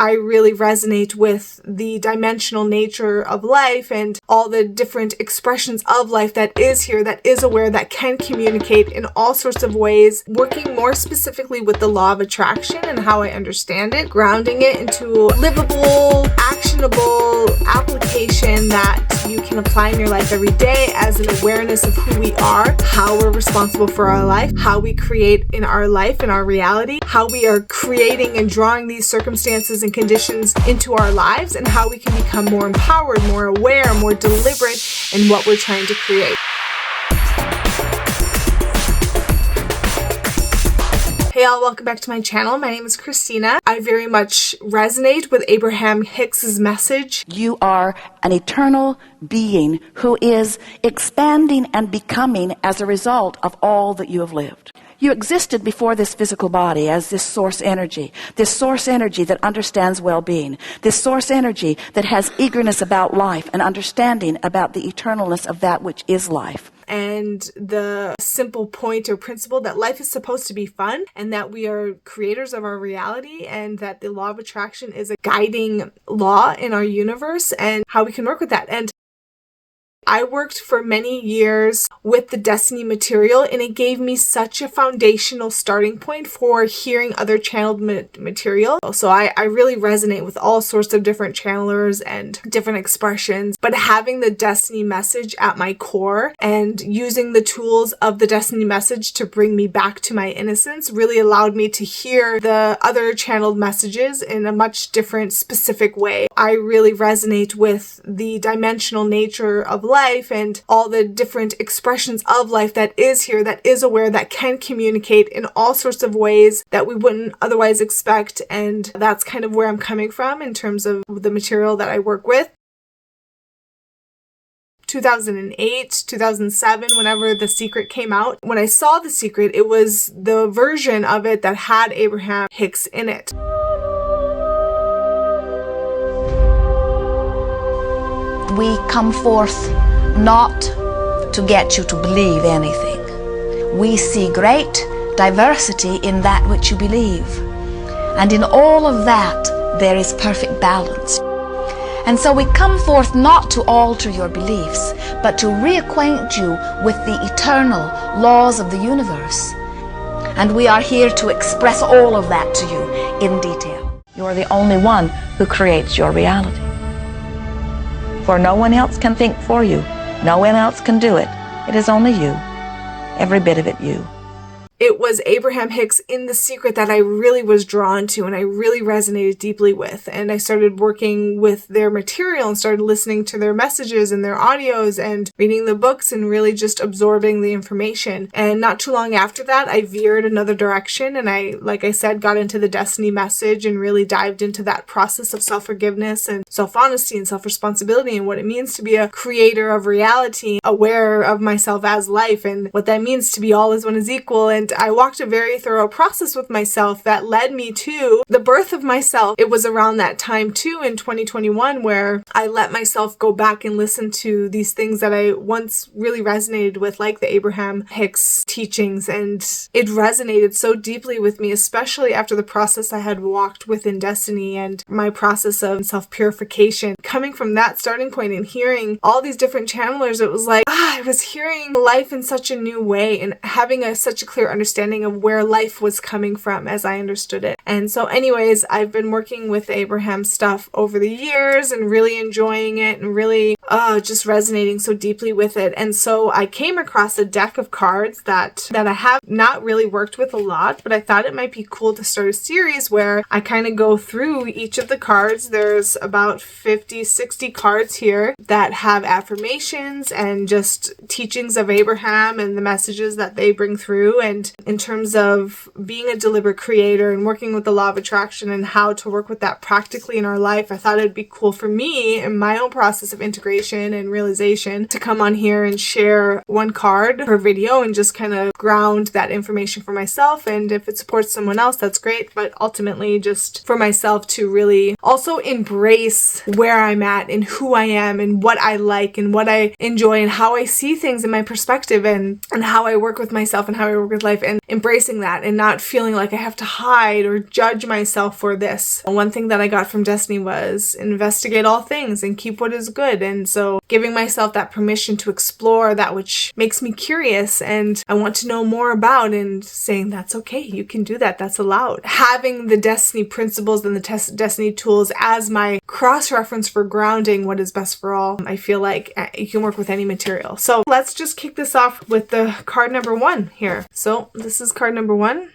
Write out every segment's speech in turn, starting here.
I really resonate with the dimensional nature of life and all the different expressions of life that is here, that is aware, that can communicate in all sorts of ways, working more specifically with the law of attraction and how I understand it, grounding it into livable, actionable application that you can apply in your life every day as an awareness of who we are, how we're responsible for our life, how we create in our life, in our reality, how we are creating and drawing these circumstances and conditions into our lives, and how we can become more empowered, more aware, more deliberate in what we're trying to create. Hey y'all, welcome back to my channel. My name is Christina. I very much resonate with Abraham Hicks' message. You are an eternal being who is expanding and becoming as a result of all that you have lived. You existed before this physical body as this source energy that understands well-being, this source energy that has eagerness about life and understanding about the eternalness of that which is life. And the simple point or principle that life is supposed to be fun and that we are creators of our reality and that the law of attraction is a guiding law in our universe and how we can work with that. And I worked for many years with the Destiny material, and it gave me such a foundational starting point for hearing other channeled material. So I really resonate with all sorts of different channelers and different expressions, but having the Destiny message at my core and using the tools of the Destiny message to bring me back to my innocence really allowed me to hear the other channeled messages in a much different, specific way. I really resonate with the dimensional nature of life and all the different expressions of life that is here, that is aware, that can communicate in all sorts of ways that we wouldn't otherwise expect. And that's kind of where I'm coming from in terms of the material that I work with. 2008, 2007, whenever The Secret came out. When I saw The Secret, it was the version of it that had Abraham Hicks in it. We come forth not to get you to believe anything. We see great diversity in that which you believe. And in all of that, there is perfect balance. And so we come forth not to alter your beliefs, but to reacquaint you with the eternal laws of the universe. And we are here to express all of that to you in detail. You're the only one who creates your reality. For no one else can think for you. No one else can do it. It is only you. Every bit of it you. It was Abraham Hicks in The Secret that I really was drawn to and I really resonated deeply with. And I started working with their material and started listening to their messages and their audios and reading the books and really just absorbing the information. And not too long after that, I veered another direction and I, like I said, got into the Destiny message and really dived into that process of self-forgiveness and self-honesty and self-responsibility and what it means to be a creator of reality, aware of myself as life and what that means to be all is one is equal. And I walked a very thorough process with myself that led me to the birth of myself. It was around that time too in 2021 where I let myself go back and listen to these things that I once really resonated with, like the Abraham Hicks teachings, and it resonated so deeply with me, especially after the process I had walked within Destiny and my process of self-purification. Coming from that starting point and hearing all these different channelers, it was like, I was hearing life in such a new way and having such a clear understanding of where life was coming from as I understood it. And so anyways, I've been working with Abraham stuff over the years and really enjoying it and really just resonating so deeply with it. And so I came across a deck of cards that I have not really worked with a lot, but I thought it might be cool to start a series where I kind of go through each of the cards. There's about 50, 60 cards here that have affirmations and just teachings of Abraham and the messages that they bring through. And in terms of being a deliberate creator and working with the law of attraction and how to work with that practically in our life, I thought it'd be cool for me in my own process of integration and realization to come on here and share one card per video and just kind of ground that information for myself. And if it supports someone else, that's great. But ultimately just for myself to really also embrace where I'm at and who I am and what I like and what I enjoy and how I see things in my perspective and how I work with myself and how I work with life life and embracing that and not feeling like I have to hide or judge myself for this. One thing that I got from Destiny was investigate all things and keep what is good. And so giving myself that permission to explore that which makes me curious and I want to know more about, and saying that's okay, you can do that, that's allowed. Having the Destiny principles and the Destiny tools as my cross-reference for grounding what is best for all. I feel like you can work with any material. So let's just kick this off with the card number 1 here. So this is card number 1.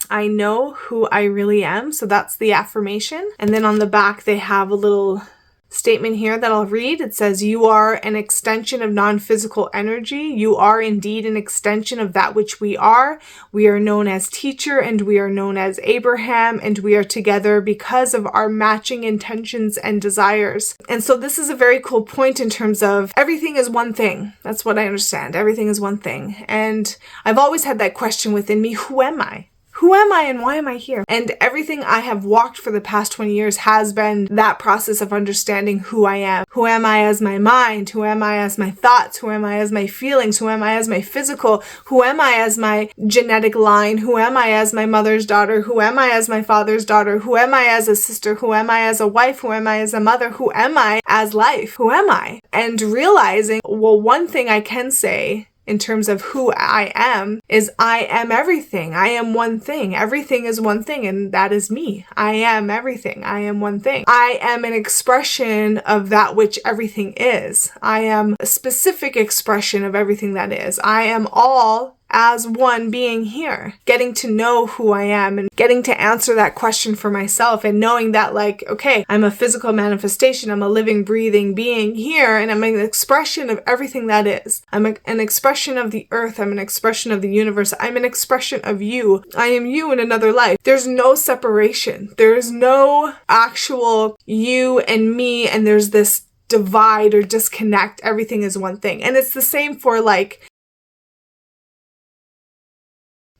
I know who I really am. So that's the affirmation. And then on the back, they have a little statement here that I'll read. It says, you are an extension of non-physical energy. You are indeed an extension of that which we are. We are known as teacher and we are known as Abraham, and we are together because of our matching intentions and desires. And so this is a very cool point in terms of everything is one thing. That's what I understand. Everything is one thing. And I've always had that question within me, who am I? Who am I and why am I here? And everything I have walked for the past 20 years has been that process of understanding who I am. Who am I as my mind? Who am I as my thoughts? Who am I as my feelings? Who am I as my physical? Who am I as my genetic line? Who am I as my mother's daughter? Who am I as my father's daughter? Who am I as a sister? Who am I as a wife? Who am I as a mother? Who am I as life? Who am I? And realizing, well, one thing I can say in terms of who I am is I am everything. I am one thing. Everything is one thing, and that is me. I am everything. I am one thing. I am an expression of that which everything is. I am a specific expression of everything that is. I am all as one being here, getting to know who I am and getting to answer that question for myself, and knowing that, like, okay, I'm a physical manifestation, I'm a living, breathing being here, and I'm an expression of everything that is. I'm an expression of the earth, I'm an expression of the universe, I'm an expression of you. I am you in another life. There's no separation. There's no actual you and me, and there's this divide or disconnect. Everything is one thing. And it's the same for like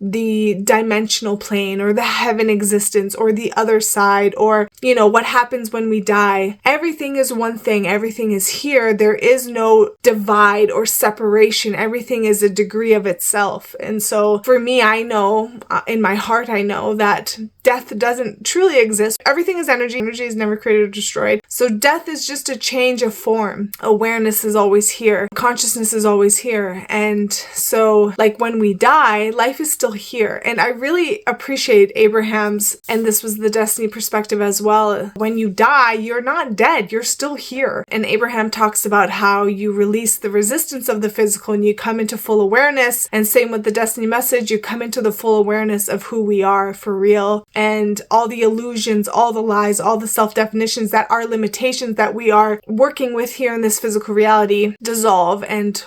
the dimensional plane or the heaven existence or the other side, or, you know, what happens when we die. Everything is one thing. Everything is here. There is no divide or separation. Everything is a degree of itself. And so for me, I know, in my heart, I know that death doesn't truly exist. Everything is energy. Energy is never created or destroyed. So death is just a change of form. Awareness is always here. Consciousness is always here. And so, like, when we die, life is still here. And I really appreciate Abraham's, and this was the Destiny perspective as well. When you die, you're not dead. You're still here. And Abraham talks about how you release the resistance of the physical and you come into full awareness. And same with the Destiny message, you come into the full awareness of who we are for real. And all the illusions, all the lies, all the self-definitions that are limitations that we are working with here in this physical reality dissolve, and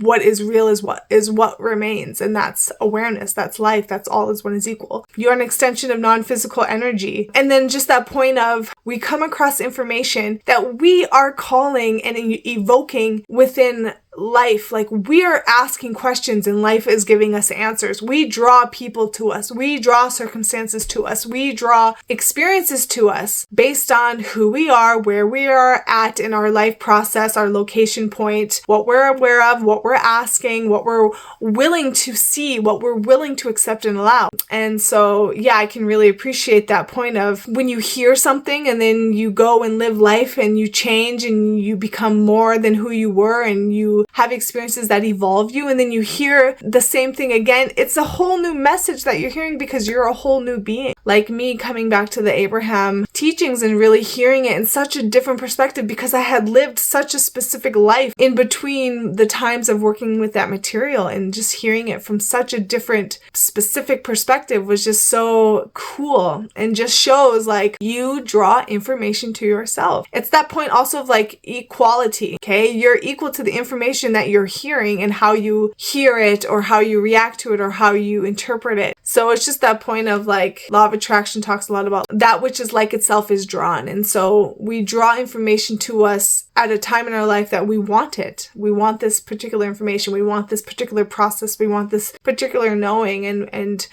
what is real is what remains. And that's awareness, that's life, that's all is one is equal. You're an extension of non-physical energy. And then just that point of, we come across information that we are calling and evoking within life. Like, we are asking questions and life is giving us answers. We draw people to us. We draw circumstances to us. We draw experiences to us based on who we are, where we are at in our life process, our location point, what we're aware of, what we're asking, what we're willing to see, what we're willing to accept and allow. And so, yeah, I can really appreciate that point of when you hear something and then you go and live life and you change and you become more than who you were, and you have experiences that evolve you, and then you hear the same thing again. It's a whole new message that you're hearing because you're a whole new being. Like me coming back to the Abraham teachings and really hearing it in such a different perspective, because I had lived such a specific life in between the times of working with that material, and just hearing it from such a different specific perspective was just so cool, and just shows like you draw information to yourself. It's that point also of like equality, okay? You're equal to the information that you're hearing and how you hear it or how you react to it or how you interpret it. So it's just that point of like, law of attraction talks a lot about that which is like itself is drawn. And so we draw information to us at a time in our life that we want it. We want this particular information. We want this particular process. We want this particular knowing. And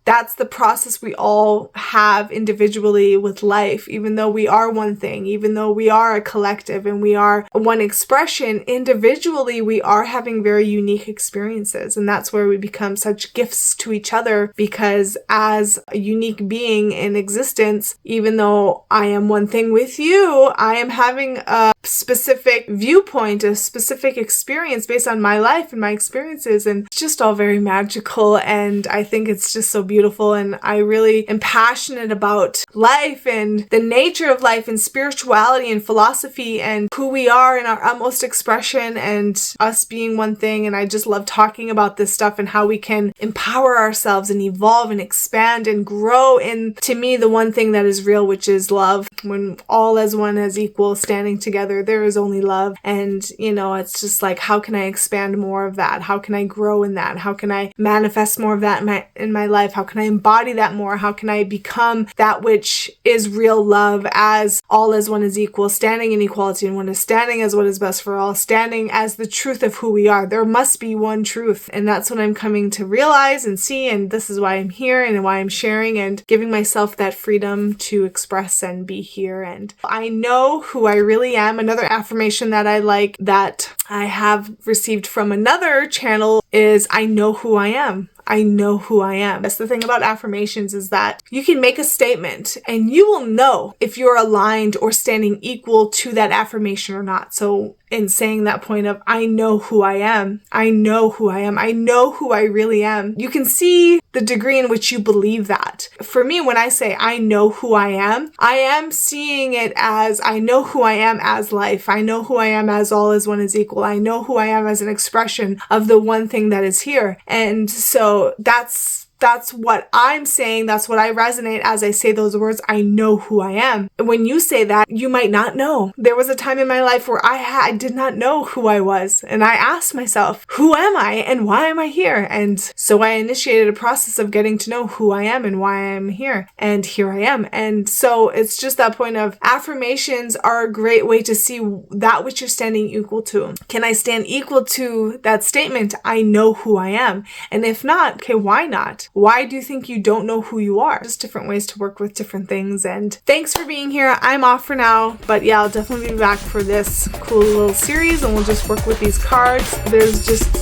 that's the process we all have individually with life. Even though we are one thing, even though we are a collective and we are one expression, individually we are having very unique experiences. And that's where we become such gifts to each other, because as a unique being in existence, even though I am one thing with you, I am having a specific viewpoint, a specific experience based on my life and my experiences. And it's just all very magical. And I think it's just so beautiful. And I really am passionate about life and the nature of life and spirituality and philosophy and who we are in our utmost expression and us being one thing. And I just love talking about this stuff and how we can empower ourselves and evolve and expand and grow in, to me, the one thing that is real, which is love. When all as one, as equal, standing together, there is only love. And, it's just like, how can I expand more of that? How can I grow in that? How can I manifest more of that in my life? How can I embody that more? How can I become that which is real love, as all as one is equal, standing in equality and oneness, standing as what is best for all, standing as the truth of who we are. There must be one truth. And that's what I'm coming to realize and see. And this is why I'm here and why I'm sharing and giving myself that freedom to express and be here. And I know who I really am. Another affirmation that I like that I have received from another channel is, I know who I am. I know who I am. That's the thing about affirmations, is that you can make a statement and you will know if you're aligned or standing equal to that affirmation or not. So in saying that point of, I know who I am, I know who I am, I know who I really am, you can see the degree in which you believe that. For me, when I say I know who I am seeing it as, I know who I am as life. I know who I am as all as one is equal. I know who I am as an expression of the one thing that is here. And so that's what I'm saying. That's what I resonate as I say those words. I know who I am. When you say that, you might not know. There was a time in my life where I did not know who I was. And I asked myself, who am I and why am I here? And so I initiated a process of getting to know who I am and why I am here. And here I am. And so it's just that point of, affirmations are a great way to see that which you're standing equal to. Can I stand equal to that statement? I know who I am. And if not, okay, why not? Why do you think you don't know who you are? Just different ways to work with different things. And thanks for being here. I'm off for now, but yeah, I'll definitely be back for this cool little series, and we'll just work with these cards. There's just,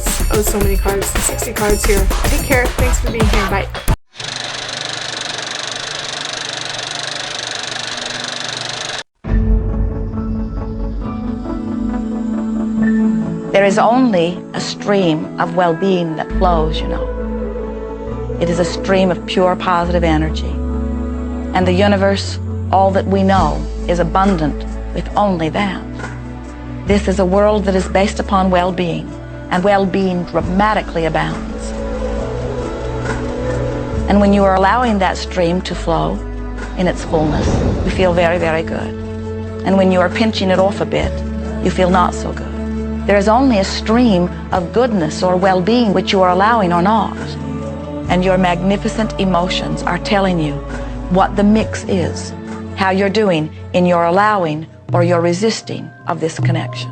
so many cards, 60 cards here. Take care. Thanks for being here. Bye. There is only a stream of well-being that flows, It is a stream of pure positive energy. And the universe, all that we know, is abundant with only that. This is a world that is based upon well-being, and well-being dramatically abounds. And when you are allowing that stream to flow in its fullness, you feel very, very good. And when you are pinching it off a bit, you feel not so good. There is only a stream of goodness or well-being which you are allowing or not. And your magnificent emotions are telling you what the mix is, how you're doing in your allowing or your resisting of this connection.